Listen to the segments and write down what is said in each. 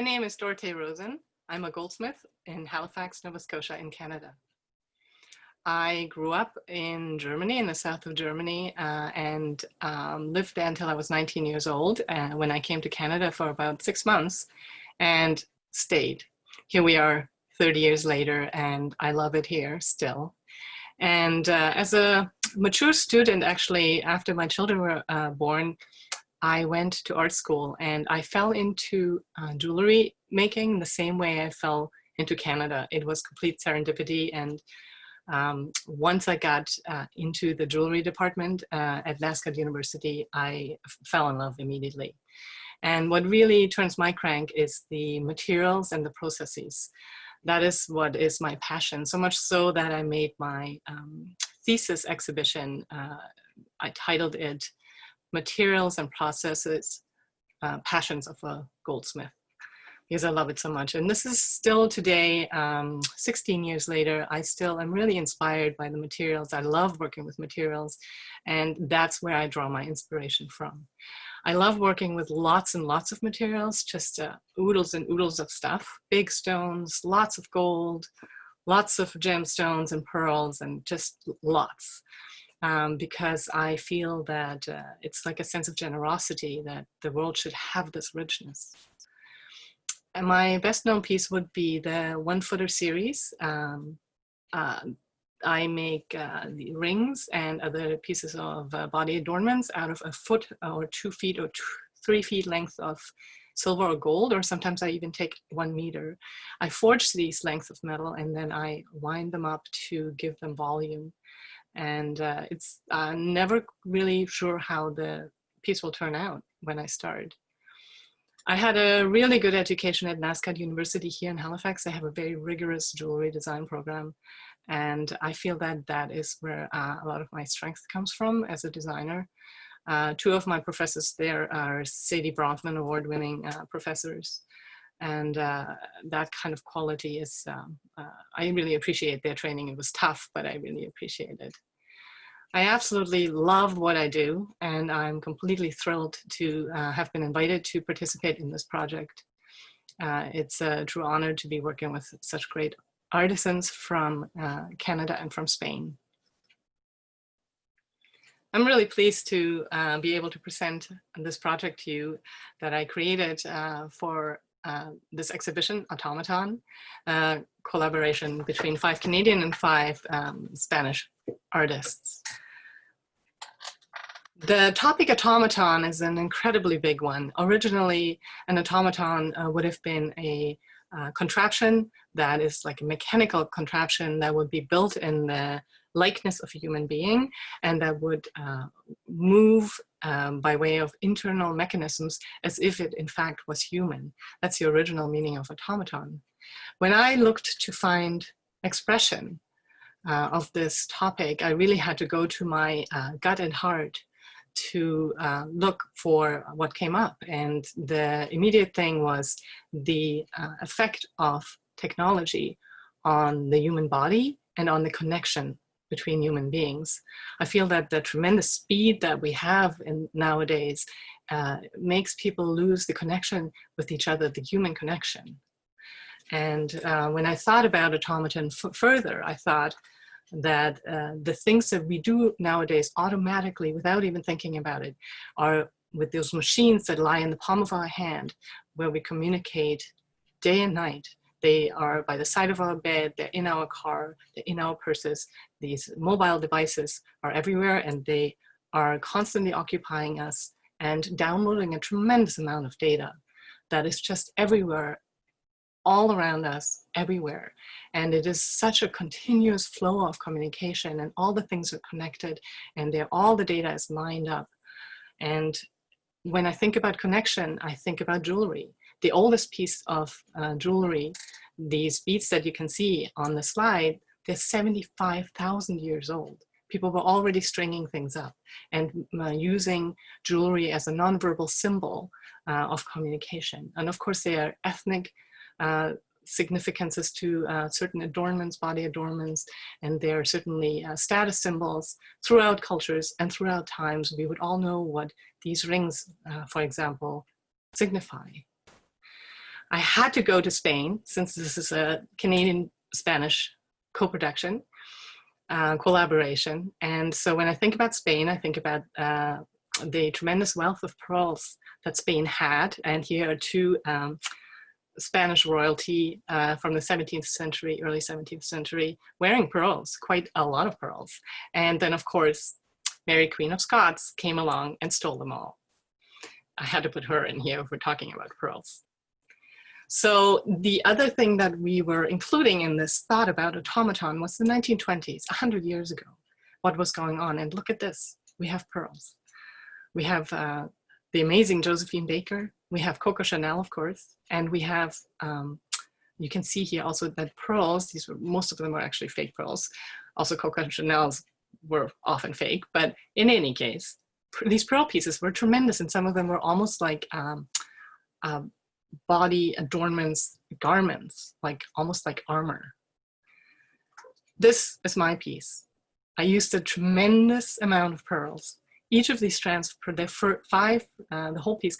name is Dorothée Rosen. I'm a goldsmith in Halifax, Nova Scotia in Canada. I grew up in Germany, in the south of Germany, and lived there until I was 19 years old when I came to Canada for about 6 months and stayed. Here we are 30 years later, and I love it here still. And as a mature student, actually, after my children were born, I went to art school and I fell into jewelry making the same way I fell into Canada. It was complete serendipity, and once I got into the jewelry department at NSCAD University, I fell in love immediately. And what really turns my crank is the materials and the processes. That is what is my passion, so much so that I made my thesis exhibition. I titled it Materials and Processes, Passions of a Goldsmith, because I love it so much. And this is still today, 16 years later, I still am really inspired by the materials. I love working with materials, and that's where I draw my inspiration from. I love working with lots and lots of materials, just oodles and oodles of stuff, big stones, lots of gold, lots of gemstones and pearls, and just lots. Because I feel that it's like a sense of generosity that the world should have this richness. And my best known piece would be the 1-footer series. I make the rings and other pieces of body adornments out of 1 foot or 2 feet or 3 feet length of silver or gold, or sometimes I even take 1 meter. I forge these lengths of metal and then I wind them up to give them volume. And it's never really sure how the piece will turn out when I start. I had a really good education at NSCAD University here in Halifax. They have a very rigorous jewelry design program. And I feel that that is where a lot of my strength comes from as a designer. 2 of my professors there are Sadie Bronfman award-winning professors. And that kind of quality is, I really appreciate their training. It was tough, but I really appreciate it. I absolutely love what I do, and I'm completely thrilled to have been invited to participate in this project. It's a true honor to be working with such great artisans from Canada and from Spain. I'm really pleased to be able to present this project to you that I created for this exhibition, Automaton, collaboration between 5 Canadian and 5 Spanish artists. The topic automaton is an incredibly big one. Originally, an automaton would have been a contraption that is like a mechanical contraption that would be built in the likeness of a human being and that would move by way of internal mechanisms as if it in fact was human. That's the original meaning of automaton. When I looked to find expression of this topic, I really had to go to my gut and heart to look for what came up. And the immediate thing was the effect of technology on the human body and on the connection between human beings. I feel that the tremendous speed that we have nowadays makes people lose the connection with each other, the human connection. And when I thought about automaton further, I thought that the things that we do nowadays automatically without even thinking about it are with those machines that lie in the palm of our hand where we communicate day and night. They are by the side of our bed, they're in our car, they're in our purses. These mobile devices are everywhere and they are constantly occupying us and downloading a tremendous amount of data that is just everywhere, all around us, everywhere. And it is such a continuous flow of communication and all the things are connected and all the data is lined up. And when I think about connection, I think about jewelry. The oldest piece of jewelry, these beads that you can see on the slide, they're 75,000 years old. People were already stringing things up and using jewelry as a nonverbal symbol of communication. And of course, they are ethnic significances to certain adornments, body adornments, and they are certainly status symbols throughout cultures and throughout times. We would all know what these rings, for example, signify. I had to go to Spain since this is a Canadian-Spanish co-production, collaboration. And so when I think about Spain, I think about the tremendous wealth of pearls that Spain had. And here are two Spanish royalty from the 17th century, early 17th century, wearing pearls, quite a lot of pearls. And then, of course, Mary, Queen of Scots, came along and stole them all. I had to put her in here if we're talking about pearls. So the other thing that we were including in this thought about automaton was the 1920s, 100 years ago, what was going on. And look at this, we have pearls. We have the amazing Josephine Baker. We have Coco Chanel, of course. And we have, you can see here also that pearls, these were, most of them were actually fake pearls. Also Coco Chanel's were often fake, but in any case, these pearl pieces were tremendous, and some of them were almost like body adornments, garments, like almost like armor. This is my piece. I used a tremendous amount of pearls. Each of these strands, the whole piece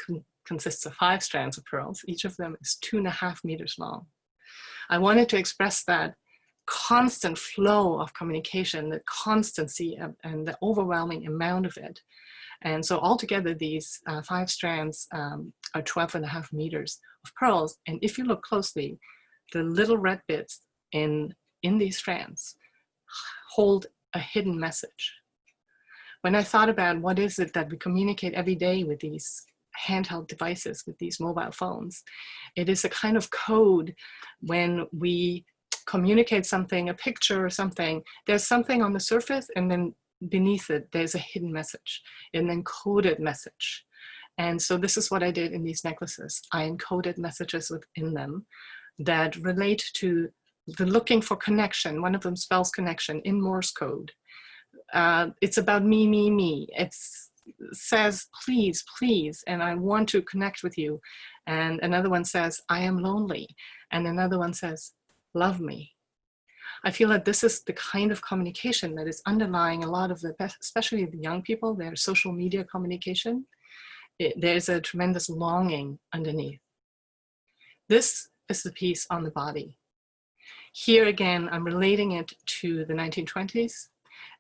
consists of 5 strands of pearls. Each of them is 2.5 meters long. I wanted to express that constant flow of communication, the constancy and the overwhelming amount of it. And so altogether, these 5 strands are 12.5 meters of pearls. And if you look closely, the little red bits in these strands hold a hidden message. When I thought about what is it that we communicate every day with these handheld devices, with these mobile phones, it is a kind of code. When we communicate something, a picture or something, there's something on the surface, and then beneath it, there's a hidden message, an encoded message. And so this is what I did in these necklaces. I encoded messages within them that relate to the looking for connection. One of them spells connection in Morse code. It's about me, me, me. It says, please, please, and I want to connect with you. And another one says, I am lonely. And another one says, love me. I feel that this is the kind of communication that is underlying a lot of the, especially the young people, their social media communication. There's a tremendous longing underneath. This is the piece on the body. Here again, I'm relating it to the 1920s.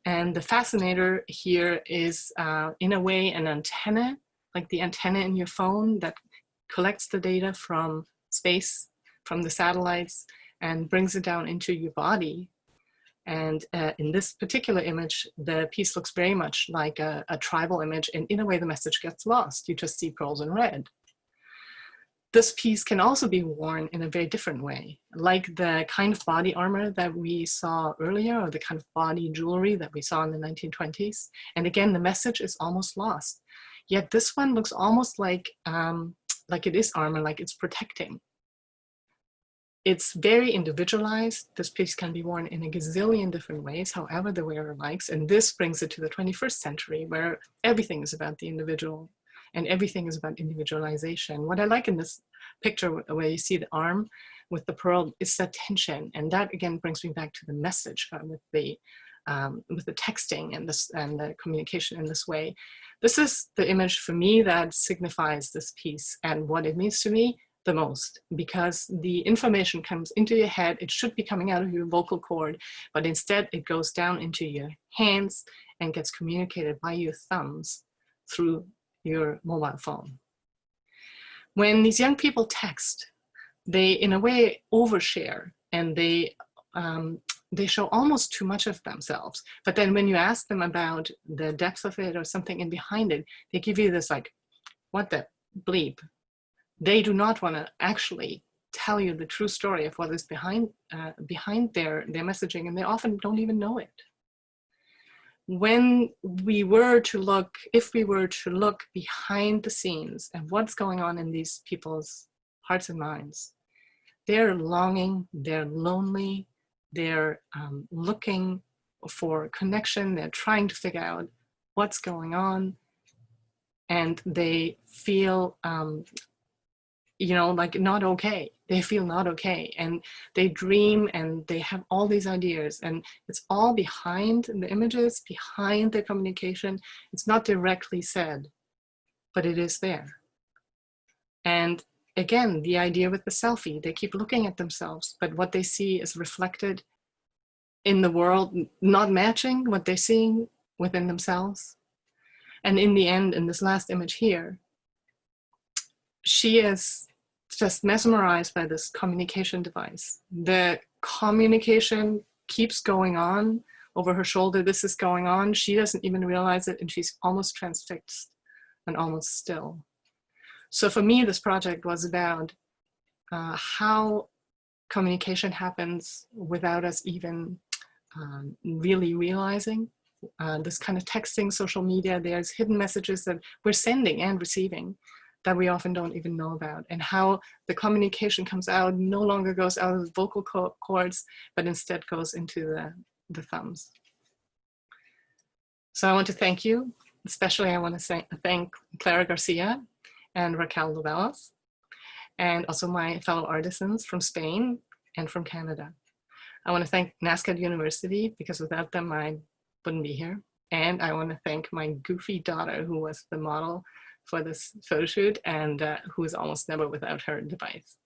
And the fascinator here is, in a way, an antenna, like the antenna in your phone that collects the data from space, from the satellites, and brings it down into your body. And in this particular image, the piece looks very much like a tribal image, and in a way the message gets lost. You just see pearls and red. This piece can also be worn in a very different way, like the kind of body armor that we saw earlier, or the kind of body jewelry that we saw in the 1920s. And again, the message is almost lost. Yet this one looks almost like it is armor, like it's protecting. It's very individualized. This piece can be worn in a gazillion different ways, however the wearer likes. And this brings it to the 21st century, where everything is about the individual and everything is about individualization. What I like in this picture where you see the arm with the pearl is that tension. And that again brings me back to the message with the texting and the communication in this way. This is the image for me that signifies this piece and what it means to me the most, because the information comes into your head. It should be coming out of your vocal cord, but instead it goes down into your hands and gets communicated by your thumbs through your mobile phone. When these young people text, they in a way overshare, and they show almost too much of themselves. But then when you ask them about the depth of it or something in behind it, they give you this like, what the bleep? They do not want to actually tell you the true story of what is behind their messaging, and they often don't even know it. When we were to look, if we were to look behind the scenes and what's going on in these people's hearts and minds, they're longing, they're lonely, they're looking for connection, they're trying to figure out what's going on, and they feel like not okay. They feel not okay, and they dream and they have all these ideas, and it's all behind the images, behind the communication. It's not directly said, but it is there. And again, the idea with the selfie, they keep looking at themselves, but what they see is reflected in the world, not matching what they're seeing within themselves. And in the end, in this last image here, she is just mesmerized by this communication device. The communication keeps going on over her shoulder. This is going on. She doesn't even realize it, and she's almost transfixed and almost still. So for me, this project was about how communication happens without us even really realizing. This kind of texting, social media, there's hidden messages that we're sending and receiving that we often don't even know about, and how the communication comes out, no longer goes out of the vocal cords, but instead goes into the thumbs. So I want to thank you. Especially I want to thank Clara Garcia and Raquel Lovelas, and also my fellow artisans from Spain and from Canada. I want to thank NSCAD University, because without them I wouldn't be here. And I want to thank my goofy daughter, who was the model for this photo shoot and who is almost never without her device.